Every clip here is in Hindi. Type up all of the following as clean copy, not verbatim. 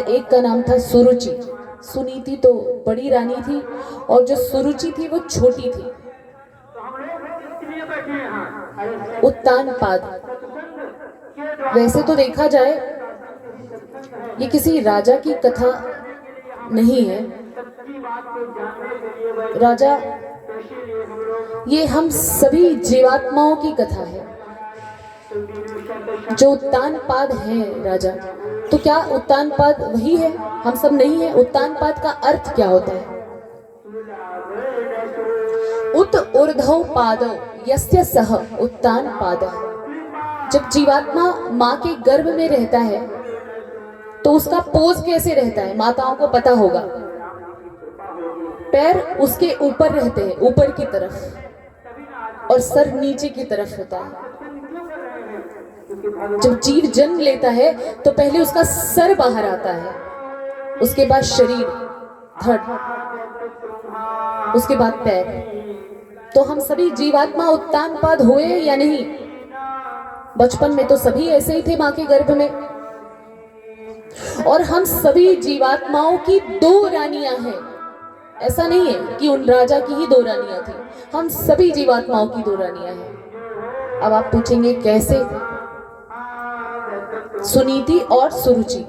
एक का नाम था सुरुचि। सुनीति तो बड़ी रानी थी और जो सुरुचि थी वो छोटी थी। उत्तानपाद, वैसे तो देखा जाए ये किसी राजा की कथा नहीं है। राजा, ये हम सभी जीवात्माओं की कथा है। जो उत्तानपाद है राजा, तो क्या उत्तानपाद वही है? हम सब नहीं है। उत्तानपाद का अर्थ क्या होता है? उत ऊर्ध्व पादौ यस्य सह उत्तानपादः। जब जीवात्मा माँ के गर्भ में रहता है तो उसका पोज कैसे रहता है? माताओं को पता होगा। पैर उसके ऊपर रहते हैं, ऊपर की तरफ, और सर नीचे की तरफ होता है। जब जीव जन्म लेता है तो पहले उसका सर बाहर आता है, उसके बाद शरीर, धड़, उसके बाद पैर। तो हम सभी जीवात्मा उत्तानपाद हुए या नहीं? बचपन में तो सभी ऐसे ही थे मां के गर्भ में। और हम सभी जीवात्माओं की दो रानियां हैं। ऐसा नहीं है कि उन राजा की ही दो रानियां थी, हम सभी जीवात्माओं की दो रानियां हैं। अब आप पूछेंगे कैसे? सुनीति और सुरुचि।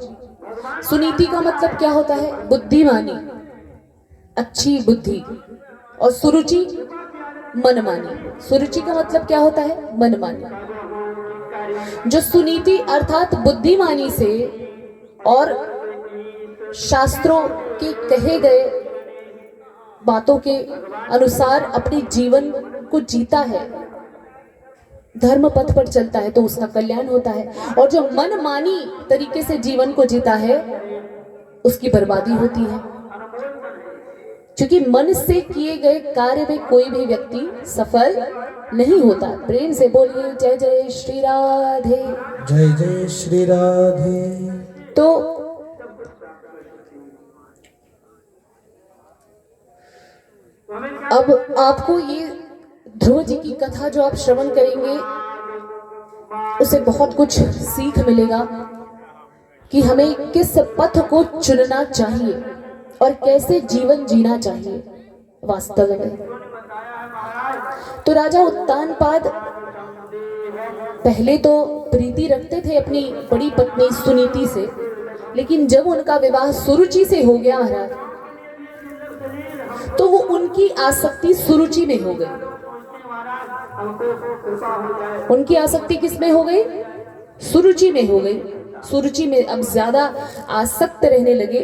सुनीति का मतलब क्या होता है? बुद्धिमानी, अच्छी बुद्धि। और सुरुचि मनमानी। सुरुचि का मतलब क्या होता है? मनमानी। जो सुनीति अर्थात बुद्धिमानी से और शास्त्रों के कहे गए बातों के अनुसार अपने जीवन को जीता है, धर्म पथ पर चलता है, तो उसका कल्याण होता है। और जो मनमानी तरीके से जीवन को जीता है उसकी बर्बादी होती है। क्योंकि मन से किए गए कार्य में कोई भी व्यक्ति सफल नहीं होता। प्रेम से बोलिए जय जय श्री राधे। जय जय श्री राधे। तो अब आपको ये ध्रुव जी की कथा जो आप श्रवण करेंगे उसे बहुत कुछ सीख मिलेगा कि हमें किस पथ को चुनना चाहिए और कैसे जीवन जीना चाहिए वास्तव में। तो राजा उत्तानपाद पहले तो प्रीति रखते थे अपनी बड़ी पत्नी सुनीति से, लेकिन जब उनका विवाह सुरुचि से हो गया महाराज, तो वो उनकी आसक्ति सुरुचि में हो गई। उनकी आसक्ति किस में हो गई? सुरुचि में हो गई। सुरुचि में अब ज्यादा आसक्त रहने लगे।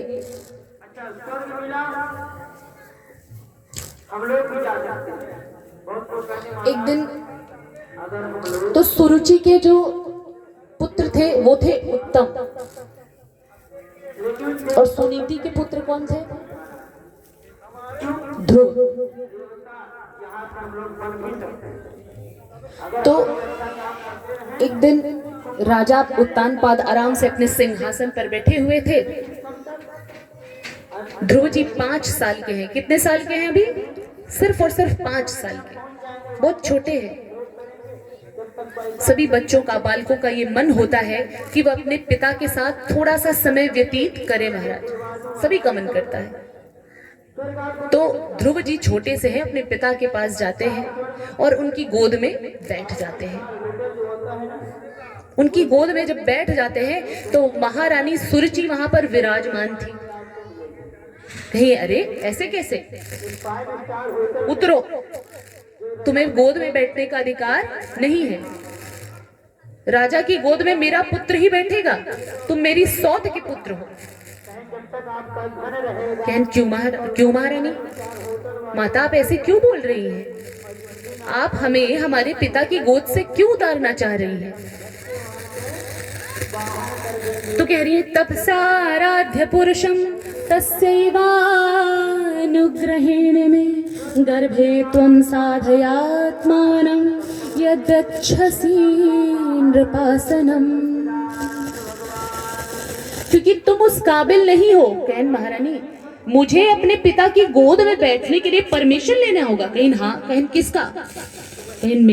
एक दिन तो सुरुचि के जो पुत्र थे वो थे उत्तम, और सुनीति के पुत्र कौन थे? ध्रुव। तो एक दिन राजा उत्तानपाद आराम से अपने सिंहासन पर बैठे हुए थे। ध्रुव जी 5 साल के हैं। कितने साल के हैं अभी? सिर्फ और सिर्फ 5 साल के, बहुत छोटे हैं। सभी बच्चों का, बालकों का ये मन होता है कि वह अपने पिता के साथ थोड़ा सा समय व्यतीत करे महाराज, सभी का मन करता है। तो ध्रुव जी छोटे से हैं, अपने पिता के पास जाते हैं और उनकी गोद में बैठ जाते हैं। उनकी गोद में जब बैठ जाते हैं तो महारानी सुरुचि वहां पर विराजमान थी। कहीं अरे ऐसे कैसे? उतरो, तुम्हें गोद में बैठने का अधिकार नहीं है। राजा की गोद में मेरा पुत्र ही बैठेगा, तुम मेरी सौत के पुत्र हो। क्यों महारानी? माता आप ऐसे क्यों बोल रही हैं? आप हमें हमारे पिता की गोद से क्यों उतारना चाह रही हैं? तो कह रही है तपसाराध्य पुरुषम तस्यैवानुग्रहेण में गर्भे त्वं साधयात्मानं यद्गच्छसि नृपासनम। क्योंकि तुम उस काबिल नहीं हो। कहन महारानी मुझे अपने पिता की गोद में बैठने के लिए परमिशन लेना होगा। कहन हाँ। कहन किसका? कहन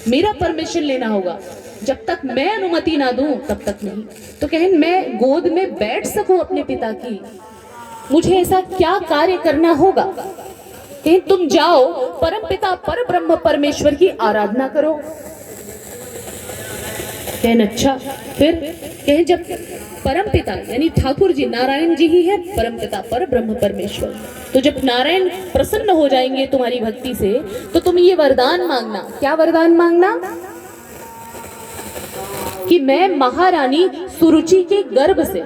मेरा परमिशन लेना होगा। जब तक मैं अनुमति ना दूं तब तक नहीं। तो कहें मैं गोद में बैठ सकूं अपने पिता की, मुझे ऐसा क्या कार्य करना होगा? कहें तुम जाओ परम पिता पर ब्रह्म परमेश्वर की आराधना करो। कहें अच्छा, फिर? कहें जब परम पिता यानी ठाकुर जी नारायण जी ही है परम पिता पर ब्रह्म परमेश्वर, तो जब नारायण प्रसन्न हो जाएंगे तुम्हारी भक्ति से तो तुम ये वरदान मांगना। क्या वरदान मांगना? कि मैं महारानी सुरुचि के गर्भ से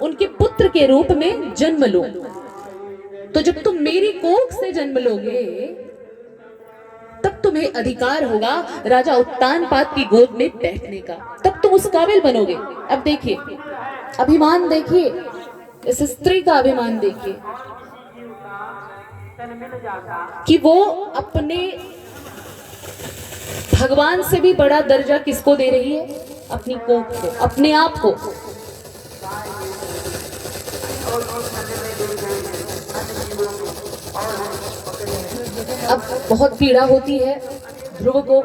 उनके पुत्र के रूप में जन्म लूं। तो जब तुम मेरी कोख से जन्म लोगे तब तुम्हें अधिकार होगा राजा उत्तानपाद की गोद में बैठने का, तब तुम उस काबिल बनोगे। अब देखिए अभिमान, देखिए इस स्त्री का अभिमान देखिए कि वो अपने भगवान से भी बड़ा दर्जा किसको दे रही है? अपनी कोख को, अपने आप को। अब बहुत पीड़ा होती है ध्रुव को।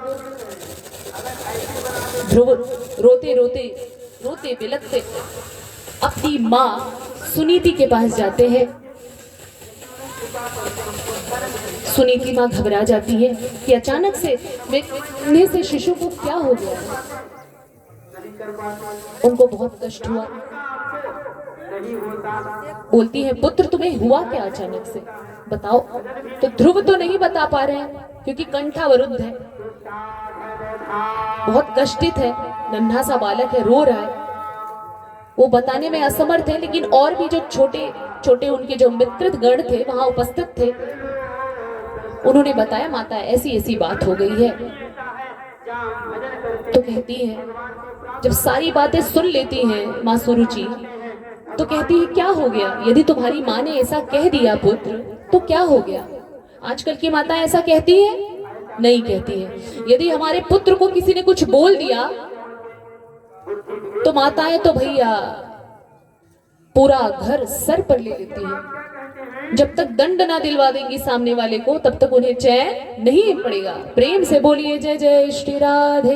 ध्रुव रोते रोते रोते बिलखते अपनी माँ सुनीति के पास जाते हैं। सुनीति माँ घबरा जाती है कि अचानक से मेरे से शिशु को क्या हो गया है। उनको बहुत कष्ट हुआ। बोलती है पुत्र तुम्हें हुआ क्या अचानक से, बताओ। तो ध्रुव तो नहीं बता पा रहे हैं क्योंकि कंठावरुद्ध है, बहुत कष्टित है, नन्हा सा बालक है, रो रहा है, वो बताने में असमर्थ है। लेकिन और भी जो छोटे छोटे उनके जो मित्रगण गण थे वहां उपस्थित थे, उन्होंने बताया माता ऐसी ऐसी बात हो गई है। तो कहती है, जब सारी बातें सुन लेती हैं माँ सुरुचि, तो कहती है क्या हो गया? यदि तुम्हारी माँ ने ऐसा कह दिया पुत्र तो क्या हो गया? आजकल की माता ऐसा कहती है? नहीं कहती है। यदि हमारे पुत्र को किसी ने कुछ बोल दिया तो माताएं तो भैया पूरा घर सर पर ले लेती हैं। जब तक दंड ना दिलवा देंगी सामने वाले को तब तक उन्हें चैन नहीं पड़ेगा। प्रेम से बोलिए जय जय श्री राधे।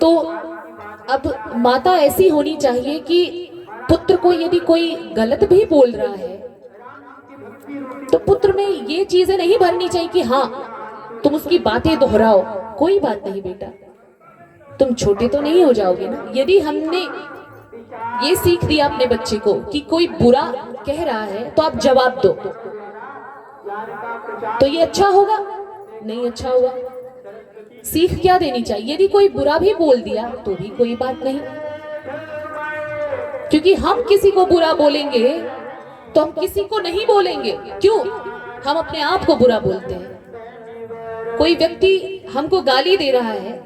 तो अब माता ऐसी होनी चाहिए कि पुत्र को यदि कोई गलत भी बोल रहा है तो पुत्र में ये चीजें नहीं भरनी चाहिए कि हाँ तुम उसकी बातें दोहराओ। कोई बात नहीं बेटा, तुम छोटे तो नहीं हो जाओगे ना। यदि हमने ये सीख दिया अपने बच्चे को कि कोई बुरा कह रहा है तो आप जवाब दो, तो ये अच्छा होगा? नहीं अच्छा होगा। सीख क्या देनी चाहिए? यदि कोई बुरा भी बोल दिया तो भी कोई बात नहीं, क्योंकि हम किसी को बुरा बोलेंगे तो हम किसी को नहीं बोलेंगे। क्यों? हम अपने आप को बुरा बोलते हैं। कोई व्यक्ति हमको गाली दे रहा है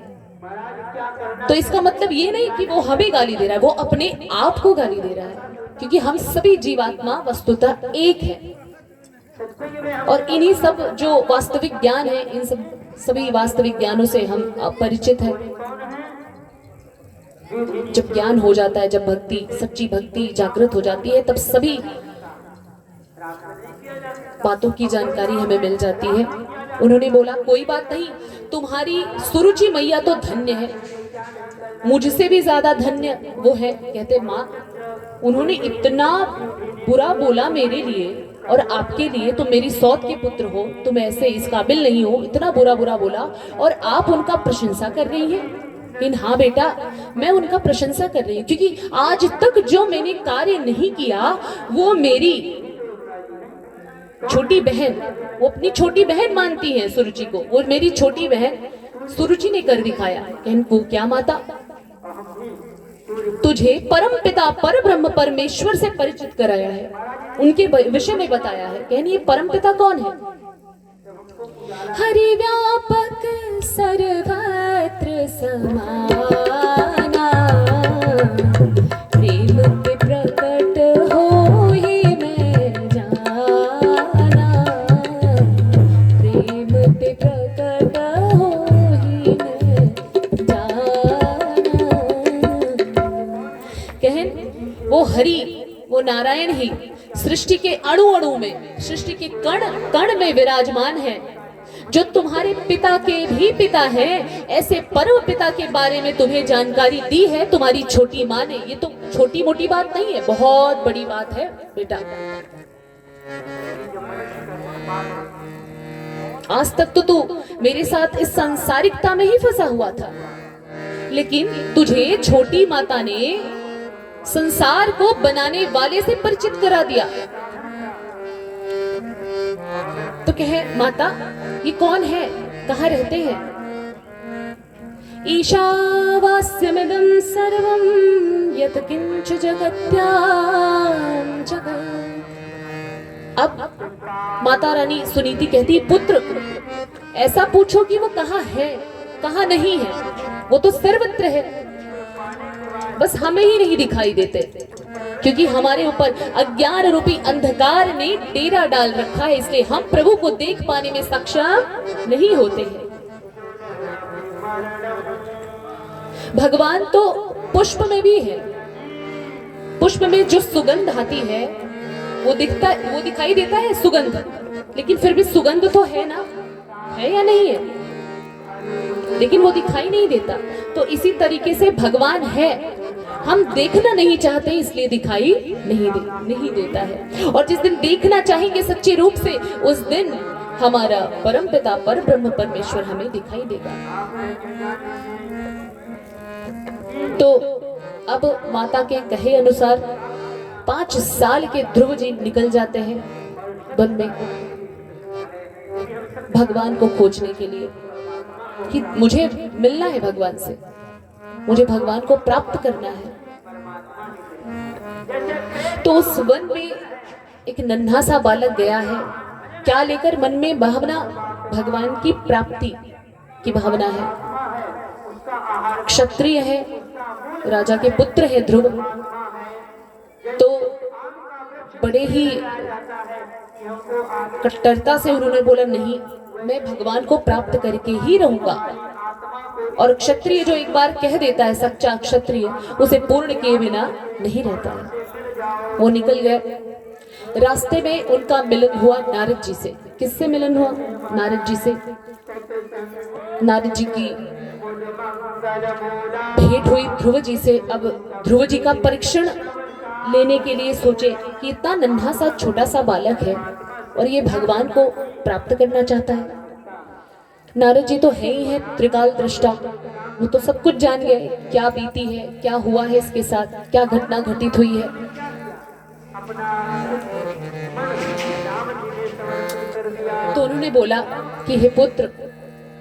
तो इसका मतलब ये नहीं कि वो हमें गाली दे रहा है, वो अपने आप को गाली दे रहा है, क्योंकि हम सभी जीवात्मा वस्तुतः एक है। और इन्हीं सब जो वास्तविक ज्ञान है, इन सब सभी वास्तविक ज्ञानों से हम परिचित हैं। जब ज्ञान हो जाता है, जब भक्ति, सच्ची भक्ति जागृत हो जाती है, तब सभी बातों की जानकारी हमें मिल जाती है। उन्होंने बोला कोई बात नहीं, तुम्हारी सुरुचि मैया तो धन्य है, मुझसे भी ज्यादा धन्य वो है। कहते माँ उन्होंने इतना बुरा बोला मेरे लिए और आपके लिए, तुम मेरी सौत के पुत्र हो, तुम ऐसे इस काबिल नहीं हो, इतना बुरा बुरा बोला और आप उनका प्रशंसा कर रही हैं। लेकिन हाँ बेटा, मैं उनका प्रशंसा कर रही हूँ क्योंकि आज तक जो मैंने कार्य नहीं किया वो मेरी छोटी बहन, वो अपनी छोटी बहन मानती है सुरुचि को, वो मेरी छोटी बहन सुरुचि ने कर दिखाया। वो क्या माता? तुझे परम पिता पर ब्रह्म परमेश्वर से परिचित कराया है, उनके विषय में बताया है। कहनी ये परम पिता कौन है? हरि व्यापक सर्वत्र समाना, प्रेम पे प्रकट हो ही मैं जाना, प्रेम पे प्रकट हो ही मैं जाना। कहन वो हरि, वो नारायण ही सृष्टि के अणु अणु में, सृष्टि के कण कण में विराजमान है। जो तुम्हारे पिता के भी पिता हैं, ऐसे परम पिता के बारे में तुम्हें जानकारी दी है तुम्हारी छोटी माँ ने। ये तो छोटी मोटी बात नहीं है, बहुत बड़ी बात है बेटा। आज तक तो तू मेरे साथ इस सांसारिकता में ही फंसा हुआ था, लेकिन तुझे छोटी माता ने संसार को बनाने वाले से परिचित करा दिया। तो कहे माता ये कौन है, कहाँ रहते हैं? ईशावास्यमिदं सर्वं यत् किंच जगत्यां जगत्। अब माता रानी सुनीति कहती, पुत्र ऐसा पूछो कि वो कहाँ है कहाँ नहीं है। वो तो सर्वत्र है, बस हमें ही नहीं दिखाई देते, क्योंकि हमारे ऊपर अज्ञान रूपी अंधकार ने डेरा डाल रखा है, इसलिए हम प्रभु को देख पाने में सक्षम नहीं होते हैं। भगवान तो पुष्प में भी है, पुष्प में जो सुगंध आती है वो दिखाई देता है सुगंध, लेकिन फिर भी सुगंध तो है ना, है या नहीं है, लेकिन वो दिखाई नहीं देता। तो इसी तरीके से भगवान है, हम देखना नहीं चाहते इसलिए दिखाई नहीं देता है। और जिस दिन देखना चाहेंगे सच्चे रूप से, उस दिन हमारा परम पिता पर ब्रह्म परमेश्वर हमें दिखाई देगा। तो अब माता के कहे अनुसार 5 साल के ध्रुव जी निकल जाते हैं वन में भगवान को खोजने के लिए, कि मुझे मिलना है भगवान से, मुझे भगवान को प्राप्त करना है। तो उस वन में एक नन्हा सा बालक गया है, क्या लेकर? मन में भावना, भगवान की प्राप्ति की भावना है। क्षत्रिय है, राजा के पुत्र है ध्रुव, तो बड़े ही कट्टरता से उन्होंने बोला, नहीं मैं भगवान को प्राप्त करके ही रहूंगा। और क्षत्रिय जो एक बार कह देता है, सच्चा क्षत्रिय, उसे पूर्ण किए बिना नहीं रहता है। वो निकल गए। रास्ते में उनका मिलन हुआ नारद जी से। किससे मिलन हुआ? नारद जी से। नारद जी की भेंट हुई ध्रुव जी से। अब ध्रुव जी का परीक्षण लेने के लिए सोचे कि इतना नन्हा सा छोटा सा बालक है और ये भगवान को प्राप्त करना चाहता है। नारद जी तो है ही है त्रिकाल दृष्टा, वो तो सब कुछ जान गए, क्या बीती है, क्या हुआ है इसके साथ, क्या घटना घटित हुई है। तो उन्होंने बोला कि हे पुत्र,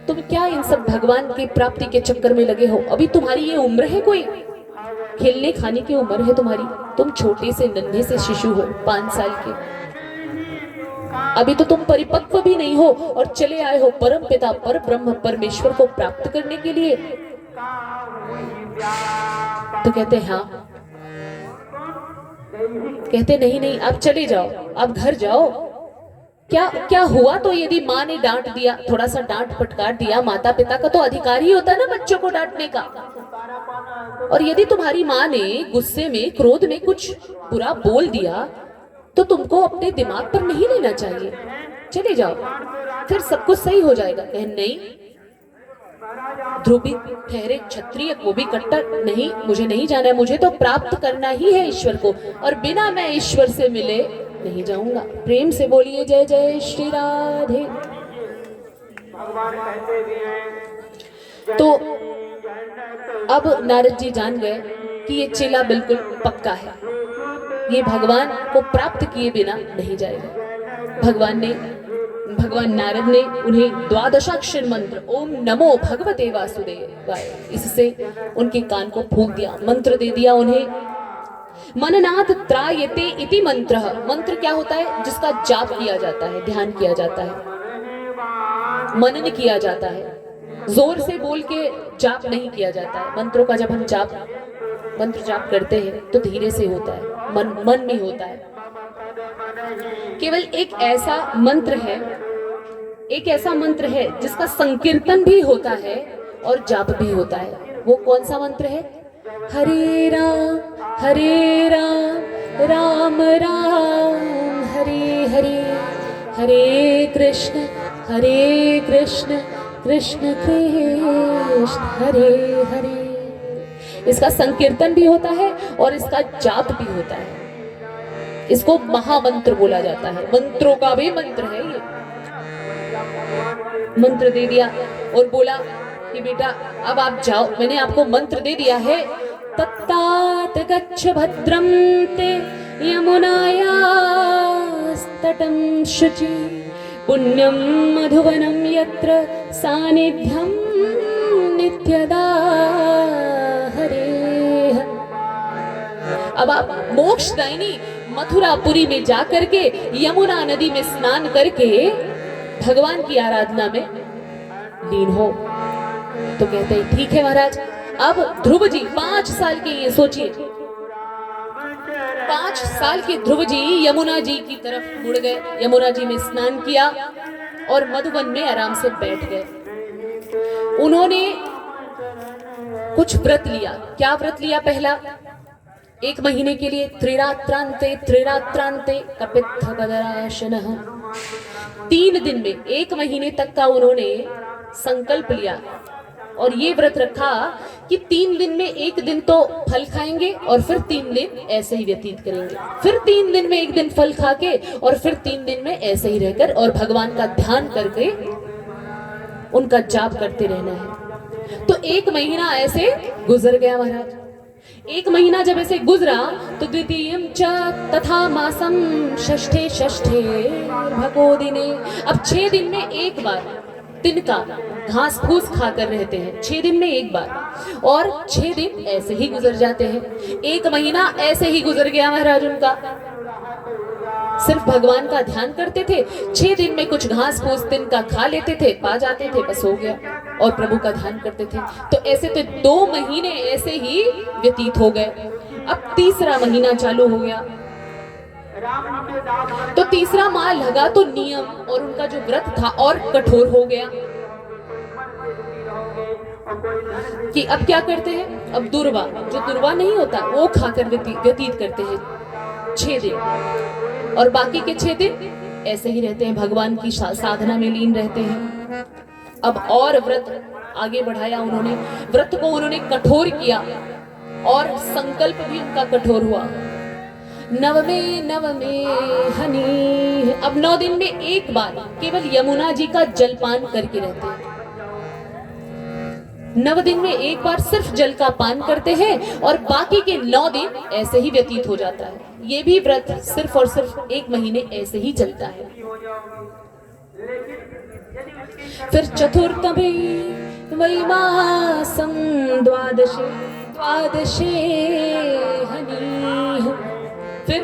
तुम क्या इन सब भगवान की प्राप्ति के चक्कर में लगे हो? अभी तुम्हारी ये उम्र है, कोई खेलने खाने की उम्र है तुम्हारी? तुम छोटे से नन्हे से शिशु हो, 5 साल के, अभी तो तुम परिपक्व भी नहीं हो और चले आए हो परम पिता पर ब्रह्म परमेश्वर को प्राप्त करने के लिए। तो कहते हाँ, कहते नहीं नहीं आप चले जाओ, आप घर जाओ। क्या क्या हुआ? तो यदि माँ ने डांट दिया, थोड़ा सा डांट फटकार दिया, माता पिता का तो अधिकार ही होता है ना बच्चों को डांटने का। और यदि तुम्हारी माँ ने गुस्से में, क्रोध में कुछ बुरा बोल दिया तो तुमको अपने दिमाग पर नहीं लेना चाहिए, चले जाओ, फिर सब कुछ सही हो जाएगा। कहे नहीं, ध्रुव भी ठहरे क्षत्रिय, वो भी कट्टर, नहीं मुझे नहीं जाना है, मुझे तो प्राप्त करना ही है ईश्वर को, और बिना मैं ईश्वर से मिले नहीं जाऊंगा। प्रेम से बोलिए जय जय श्री राधे। तो अब नारद जी जान गए कि ये चेला बिल्कुल पक्का है, ये भगवान को प्राप्त किए बिना नहीं जाएगा। भगवान नारद ने उन्हें 12 मंत्र ओम नमो भगवते वासुदेवाय, इससे उनके कान को फूंक दिया, मंत्र दे दिया उन्हें। मननाथ त्रायते इति मंत्र, मंत्र क्या होता है? जिसका जाप किया जाता है, ध्यान किया जाता है, मनन किया जाता है, जोर से बोल के जाप नहीं किया जाता है। मंत्रों का जब हम मंत्र जाप करते हैं तो धीरे से होता है, मन में होता है। केवल एक ऐसा मंत्र है जिसका संकीर्तन भी होता है और जाप भी होता है। वो कौन सा मंत्र है? हरे राम राम राम हरे हरे, हरे कृष्ण हरे कृष्ण कृष्ण कृष्ण हरे हरे। इसका संकीर्तन भी होता है और इसका जाप भी होता है। इसको महामंत्र बोला जाता है, मंत्रों का भी मंत्र है ये। मंत्र दे दिया और बोला कि बेटा अब आप जाओ, मैंने आपको मंत्र दे दिया है। तत्तात गच्छ भद्रं ते यमुनायास्तटं शुचि पुण्यं मधुवनं यत्र सानिध्यं नित्यदा हरे। अब आप मोक्षदायिनी मथुरापुरी में जाकर के यमुना नदी में स्नान करके भगवान की आराधना में लीन हो। तो कहते हैं ठीक है महाराज। अब ध्रुव जी 5 साल के, ये सोचिए 5 साल के ध्रुव जी यमुना जी की तरफ मुड़ गए, यमुना जी में स्नान किया और मधुवन में आराम से बैठ गए। उन्होंने कुछ व्रत लिया। क्या व्रत लिया? पहला 1 महीने के लिए त्रिरात्रांते त्रिरात्रांते कपित्थ गदराशनः, 3 दिन में 1 महीने तक का उन्होंने संकल्प लिया और ये व्रत रखा कि 3 दिन में 1 दिन तो फल खाएंगे और फिर 3 दिन ऐसे ही व्यतीत करेंगे, फिर 3 दिन में 1 दिन फल खा के और फिर 3 दिन में ऐसे ही रहकर और भगवान का ध्यान करके उनका जाप करते रहना है। तो 1 महीना ऐसे गुजर गया महाराज। 1 महीना जब ऐसे गुजरा तो द्वितीयं च तथा मासम षष्ठे षष्ठे भगो दिने। अब 6 दिन में 1 बार तिनका घास फूस खाकर रहते हैं, 6 दिन में 1 बार, और 6 दिन ऐसे ही गुजर जाते हैं। 1 महीना ऐसे ही गुजर गया महाराज उनका। सिर्फ भगवान का ध्यान करते थे, 6 दिन में कुछ घास फूस तिनका खा लेते थे, पा जाते थे, बस हो गया, और प्रभु का ध्यान करते थे। तो ऐसे तो 2 महीने ऐसे ही व्यतीत हो गए। अब तीसरा महीना चालू हो गया। तो तीसरा माह लगा तो नियम और उनका जो व्रत था और कठोर हो गया कि अब क्या करते हैं, अब दुर्वा, जो दुर्वा नहीं होता वो खाकर व्यतीत करते हैं 6 दिन, और बाकी के 6 दिन ऐसे ही रहते हैं, भगवान की साधना में लीन रहते हैं। अब और व्रत आगे बढ़ाया उन्होंने, व्रत को उन्होंने कठोर किया और संकल्प भी उनका कठोर हुआ। नवमे हनी, अब 9 दिन में 1 बार केवल यमुना जी का जलपान करके रहते हैं। 9 दिन में 1 बार सिर्फ जल का पान करते हैं और बाकी के 9 दिन ऐसे ही व्यतीत हो जाता है। ये भी व्रत सिर्फ और सिर्फ 1 महीने ऐसे ही चलता है। फिर चतुर्थमे वैमासम द्वादशे हनी, फिर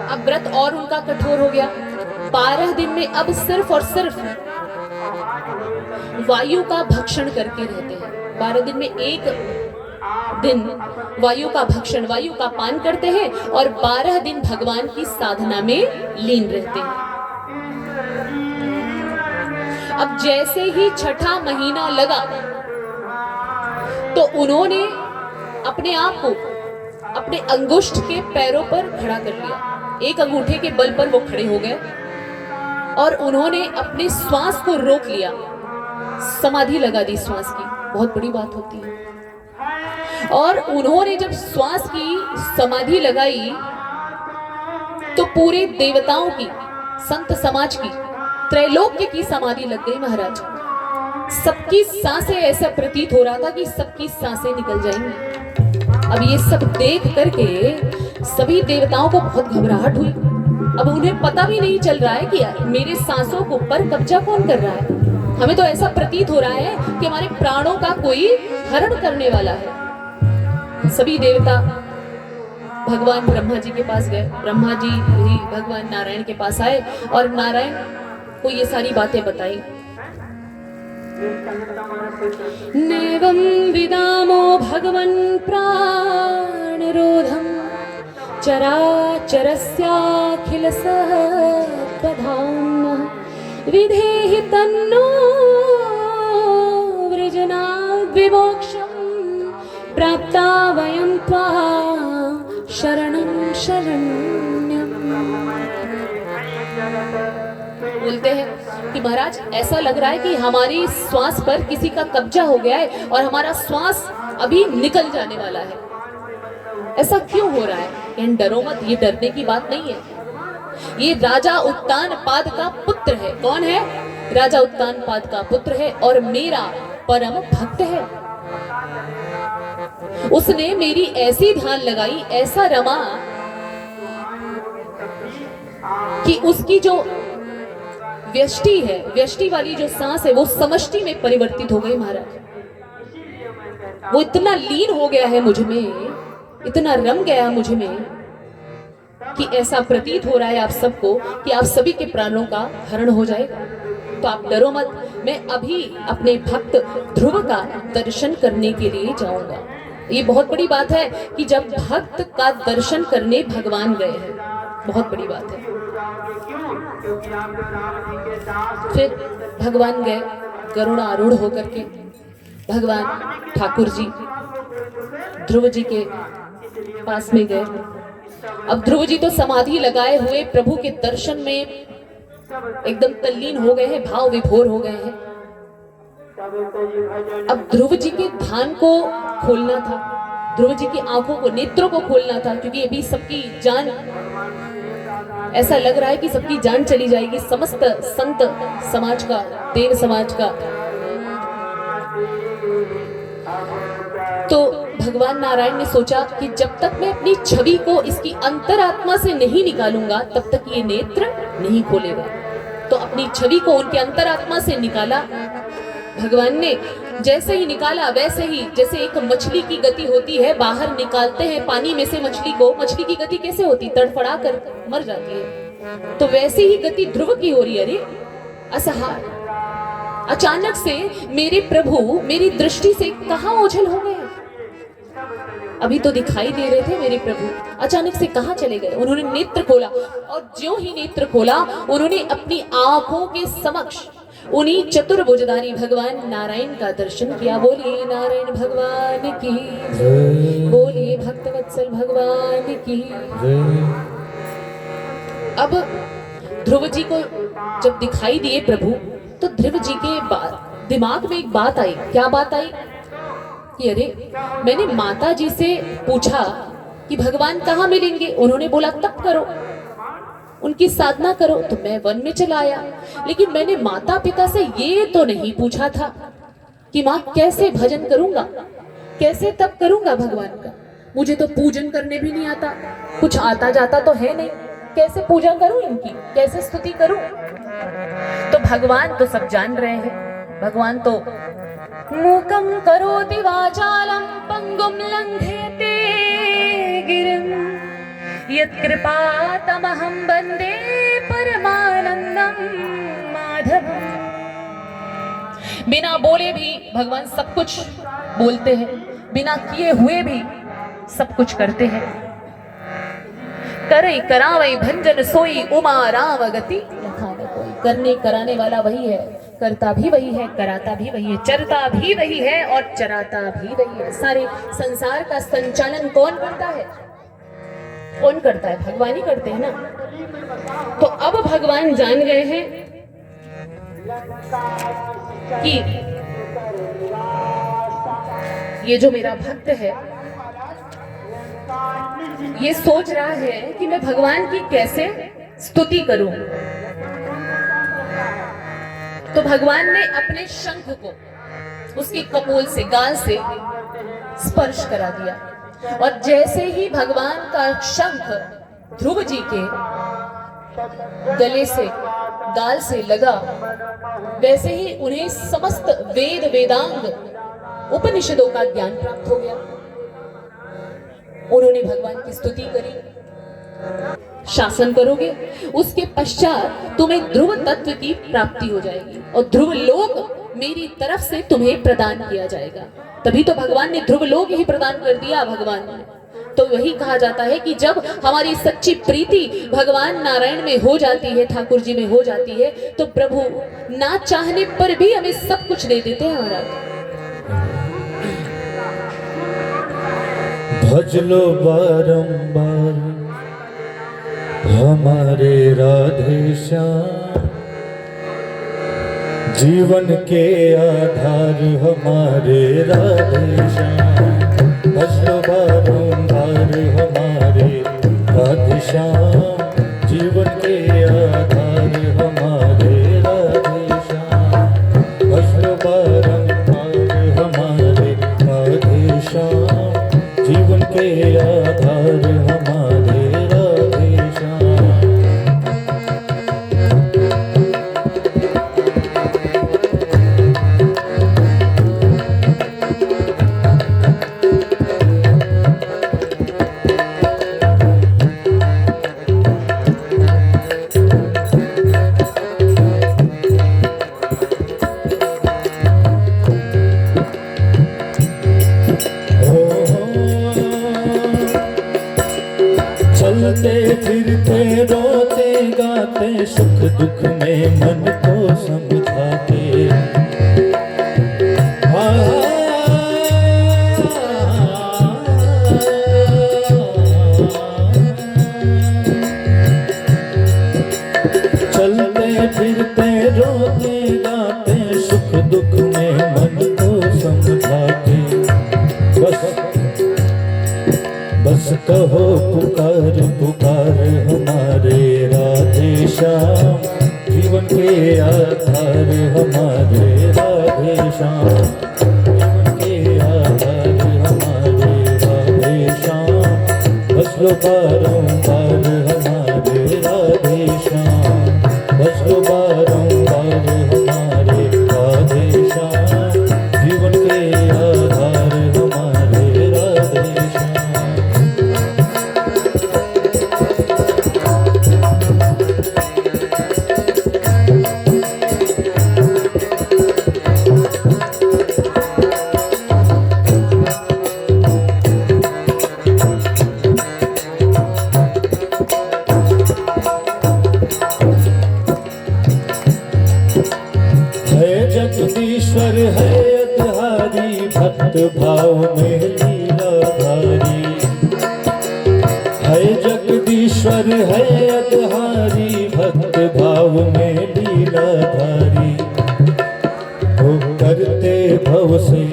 अब व्रत और उनका कठोर हो गया। 12 दिन में अब सिर्फ और सिर्फ वायु का भक्षण करके रहते हैं। 12 दिन में 1 दिन वायु का भक्षण, वायु का पान करते हैं और 12 दिन भगवान की साधना में लीन रहते हैं। अब जैसे ही 6ठा महीना लगा तो उन्होंने अपने आप को अपने अंगुष्ठ के पैरों पर खड़ा कर लिया। 1 अंगूठे के बल पर वो खड़े हो गए और उन्होंने अपने श्वास को रोक लिया, समाधि लगा दी श्वास की, बहुत बड़ी बात होती है। और उन्होंने जब श्वास की समाधि लगाई तो पूरे देवताओं की, संत समाज की, त्रैलोक्य की समाधि लग गई महाराज। सबकी सांसें, ऐसा प्रतीत हो रहा था कि सबकी सांसें निकल जाएंगी। अब ये सब देख करके सभी देवताओं को बहुत घबराहट हुई। अब उन्हें पता भी नहीं चल रहा है कि मेरे सांसों को पर कब्जा कौन कर रहा है। हमें तो ऐसा प्रतीत हो रहा है कि हमारे प्राणों का कोई हरण करने वाला है। सभी देवता भगवान ब्रह्मा जी के पास गए। ब्रह्मा जी भी भगवान नारायण के पास आए और नारायण को ये सारी बातें बताई। नैवं विदामो भगवन् प्राणरोधं चराचरस्याखिल सत्त्वधाम्नः विधेहि तन्नो वृजनाद् विमोक्षं प्राप्ता वयं त्वां शरणं शरण्यम्। बोलते हैं कि महाराज ऐसा लग रहा है कि हमारी श्वास पर किसी का कब्जा हो गया है और हमारा श्वास अभी निकल जाने वाला है। ऐसा क्यों हो रहा है? इन डरो मत, ये डरने की बात नहीं है। ये राजा उत्तानपाद का पुत्र है। कौन है? राजा उत्तानपाद का पुत्र है और मेरा परम भक्त है। उसने मेरी ऐसी ध्यान लगाई, ऐसा रमा कि उसकी जो व्यष्टि है, व्यष्टि वाली जो सांस है, वो समष्टि में परिवर्तित हो गई महाराज। वो इतना लीन हो गया है मुझ में, इतना रम गया मुझ में कि ऐसा प्रतीत हो रहा है आप सबको कि आप सभी के प्राणों का हरण हो जाएगा। तो आप डरो मत, मैं अभी अपने भक्त ध्रुव का दर्शन करने के लिए जाऊंगा। ये बहुत बड़ी बात है कि जब भक्त का दर्शन करने भगवान गए हैं, बहुत बड़ी बात है। फिर भगवान गए गरुड़ारूढ़ होकर के, भगवान ठाकुर जी ध्रुव जी के पास में गए। अब ध्रुव जी तो समाधि लगाए हुए प्रभु के दर्शन में एकदम तल्लीन हो गए हैं, भाव विभोर हो गए हैं। अब ध्रुव जी के ध्यान को खोलना था, ध्रुव जी की आंखों को, नेत्रों को खोलना था, क्योंकि अभी सबकी जान, ऐसा लग रहा है कि सबकी जान चली जाएगी, समस्त संत समाज का, देव समाज का। तो भगवान नारायण ने सोचा कि जब तक मैं अपनी छवि को इसकी अंतरात्मा से नहीं निकालूंगा तब तक ये नेत्र नहीं खोलेगा। तो अपनी छवि को उनके अंतरात्मा से निकाला भगवान ने। जैसे ही निकाला वैसे ही, जैसे एक मछली की गति होती है, बाहर निकालते हैं पानी में से मछली को, मछली की गति कैसे होती? तड़फड़ा कर मर जाती है। तो वैसे ही गति ध्रुव की हो रही है। अरे असहाय, अचानक से मेरे प्रभु मेरी दृष्टि से कहां ओझल हो गए? अभी तो दिखाई दे रहे थे मेरे प्रभु, अचानक से कहां चले गए? उन्होंने नेत्र खोला और ज्यों ही नेत्र खोला उन्होंने अपनी आंखों के समक्ष उन्हीं चतुर्भुजधारी भगवान नारायण का दर्शन किया। बोलिए नारायण भगवान की, बोलिए भक्तवत्सल भगवान की। अब ध्रुव जी को जब दिखाई दिए प्रभु, तो ध्रुव जी के दिमाग में एक बात आई। क्या बात आई? कि अरे, मैंने माता जी से पूछा कि भगवान कहाँ मिलेंगे, उन्होंने बोला तप करो, उनकी साधना करो, तो मैं वन में चला आया। लेकिन मैंने माता पिता से ये तो नहीं पूछा था कि माँ कैसे भजन करूंगा, कैसे तप करूंगा भगवान का। मुझे तो पूजन करने भी नहीं आता, कुछ आता जाता तो है नहीं, कैसे पूजा करूं इनकी, कैसे स्तुति करूं? तो भगवान तो सब जान रहे हैं। भगवान तो मूकं करोति वाचालं पंगुं लंघयते गिरिं यत्कृपातमहं वन्दे परमानंदं माधवम्। बिना बोले भी भगवान सब कुछ बोलते हैं, बिना किए हुए भी सब कुछ करते हैं। करे करावै भंजन सोई उमा राम गति लखान कोई। करने कराने वाला वही है, करता भी वही है, कराता भी वही है, चरता भी वही है और चराता भी वही है। सारे संसार का संचालन कौन करता है? कौन करता है? भगवान ही करते हैं ना। तो अब भगवान जान गए हैं कि ये जो मेरा भक्त है ये सोच रहा है कि मैं भगवान की कैसे स्तुति करूं। तो भगवान ने अपने शंख को उसके कपोल से, गाल से स्पर्श करा दिया और जैसे ही भगवान का शंख ध्रुव जी के गले से, गाल से लगा, वैसे ही उन्हें समस्त वेद वेदांग उपनिषदों का ज्ञान प्राप्त हो गया। उन्होंने भगवान की स्तुति करी। शासन करोगे, उसके पश्चात तुम्हें ध्रुव तत्व की प्राप्ति हो जाएगी और ध्रुव लोक मेरी तरफ से तुम्हें प्रदान किया जाएगा। तभी तो भगवान ने ध्रुव लोक ही प्रदान कर दिया। भगवान ने तो वही कहा जाता है कि जब हमारी सच्ची प्रीति भगवान नारायण में हो जाती है, ठाकुर जी में हो जाती है, तो प्रभु ना चाहने पर भी हमें सब कुछ दे देते हैं। महाराज भज लो बारंबार हमारे राधे श्याम, जीवन के आधार हमारे राधे श्याम, भजलो बारंबार हमारे राधे श्याम। जीवन के आधार हमारे राधे श्याम, भजलो बारंबार हमारे राधे श्याम। जीवन के आधार हमारे राधे श्याम। चलते फिरते रोते गाते सुख दुख में मन को समझाते। चलते फिरते रोते गाते सुख दुख में मन को समझाते। बस कहो पुकार पुकार हमारे राधे श्याम। जीवन के आधार हमारे राधे श्याम। जीवन के आधार हमारे राधे श्याम। भजलो बारंबार हमारे राधे श्याम। भजलो बारंबार हमारे राधे श्याम। जीवन के आधार हमारे राधे श्याम। जगदीश्वर है अधारी भक्त भाव में लीलाधारी। है जगदीश्वर है अधारी भक्त भाव में लीलाधारी। वो करते भव से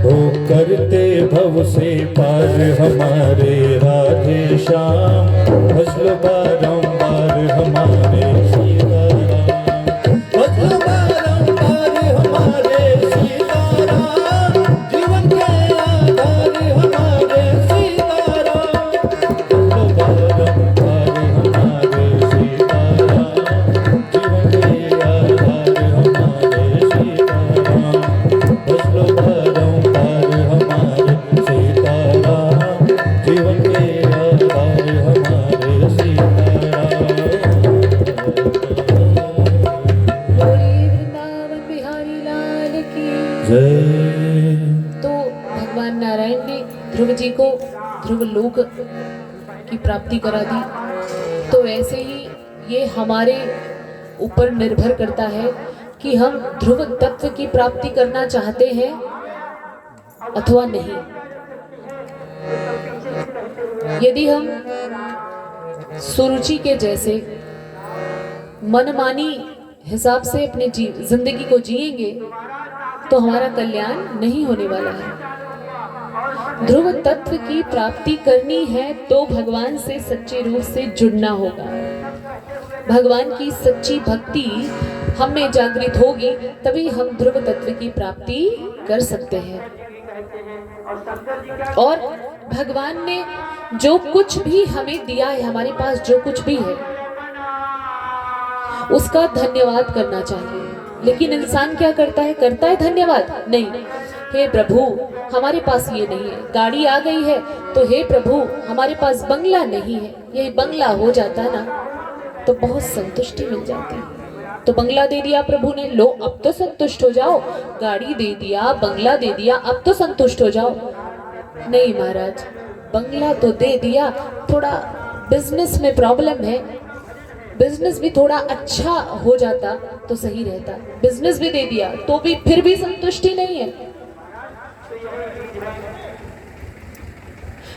वो करते भव से पार हमारे राधे श्याम। भजलो बारंबार हमारे तो भगवान नारायण ने ध्रुव जी को ध्रुव लोक की प्राप्ति करा दी। तो ऐसे ही ये हमारे ऊपर निर्भर करता है कि हम ध्रुव तत्व की प्राप्ति करना चाहते हैं अथवा नहीं। यदि हम सुरुचि के जैसे मनमानी हिसाब से अपनी जिंदगी को जिएंगे तो हमारा कल्याण नहीं होने वाला है। ध्रुव तत्व की प्राप्ति करनी है तो भगवान से सच्चे रूप से जुड़ना होगा। भगवान की सच्ची भक्ति हम में जागृत होगी तभी हम ध्रुव तत्व की प्राप्ति कर सकते हैं। और भगवान ने जो कुछ भी हमें दिया है, हमारे पास जो कुछ भी है उसका धन्यवाद करना चाहिए। लेकिन इंसान क्या करता है धन्यवाद नहीं। हे प्रभु हमारे पास ये नहीं है। गाड़ी आ गई है तो हे प्रभु हमारे पास बंगला नहीं है। ये बंगला हो जाता ना तो बहुत संतुष्टि मिल जाती है। तो बंगला दे दिया प्रभु ने, लो अब तो संतुष्ट हो जाओ। गाड़ी दे दिया, बंगला दे दिया, अब तो संतुष्ट हो जाओ। नहीं महाराज, बंगला तो दे दिया, थोड़ा बिजनेस में प्रॉब्लम है। बिजनेस भी थोड़ा अच्छा हो जाता तो सही रहता। बिजनेस भी दे दिया तो भी फिर भी संतुष्टि नहीं है।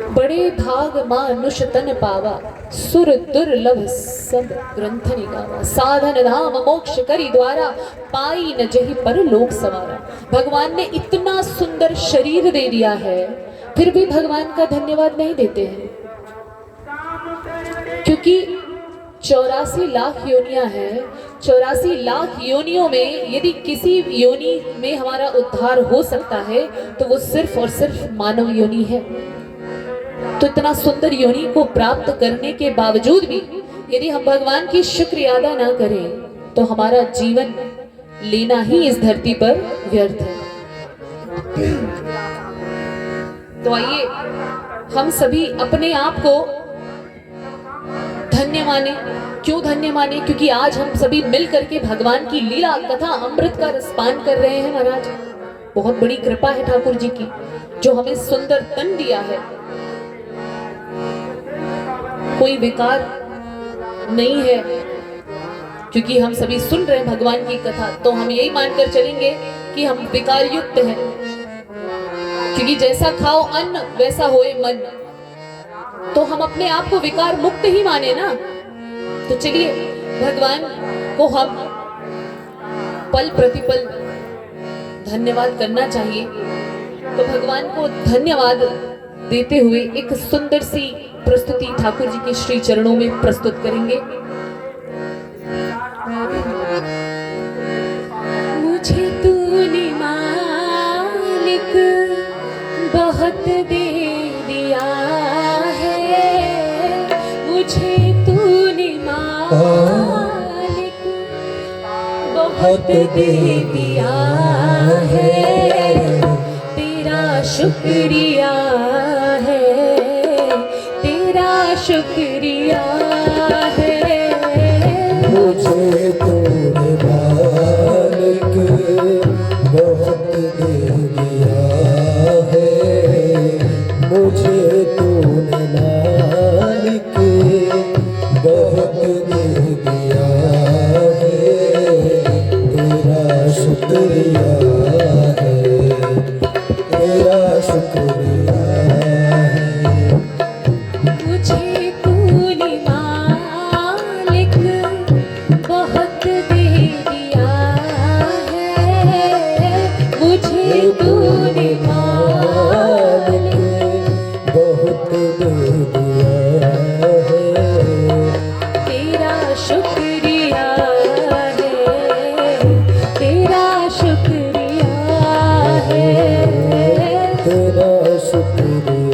बड़े भाग मानुष तन पावा, सुर दुर्लभ सब ग्रंथ निगावा। साधन धाम मोक्ष करी द्वारा, पाई न जही पर लोक सवारा। भगवान ने इतना सुंदर शरीर दे दिया है, फिर भी भगवान का धन्यवाद नहीं देते हैं, क्योंकि 84 लाख योनियां हैं। 84 लाख योनियों में यदि किसी योनि में हमारा उद्धार हो सकता है तो वो सिर्फ और सिर्फ मानव योनि है। तो इतना सुंदर योनि को प्राप्त करने के बावजूद भी यदि हम भगवान की शुक्र अदा ना करें तो हमारा जीवन लेना ही इस धरती पर व्यर्थ है। तो आइए हम सभी अपने आप को धन्य माने। क्यों धन्य माने? क्योंकि आज हम सभी मिल करके भगवान की लीला कथा अमृत का रसपान कर रहे हैं। महाराज, बहुत बड़ी कृपा है ठाकुर जी की, जो हमें सुंदर तन दिया है। कोई विकार नहीं है, क्योंकि हम सभी सुन रहे हैं भगवान की कथा, तो हम यही मानकर चलेंगे कि हम विकार युक्त हैं, क्योंकि जैसा खाओ अन्न वैसा होए मन। तो हम अपने आप को विकार मुक्त ही माने ना। तो चलिए भगवान को हम पल प्रतिपल धन्यवाद करना चाहिए। तो भगवान को धन्यवाद देते हुए एक सुंदर सी प्रस्तुति ठाकुर जी के श्री चरणों में प्रस्तुत करेंगे। मुझे तूने मालिक बहुत दे दिया है, मुझे तूने मालिक बहुत दे दिया है। तेरा शुक्रिया है, तेरा शुक्रिया है। मुझे तूने मालिक बहुत दे दिया है, मुझे तूने मालिक बहुत दे दिया है। तेरा शुक्रिया है, तेरा शुक्रिया है। मुझे तूने मालिक बहुत दे दिया है, मुझे तूने मालिक बहुत दे दिया है। तेरा शुक्रिया है, तेरा शुक्रिया है। तेरा शुक्रिया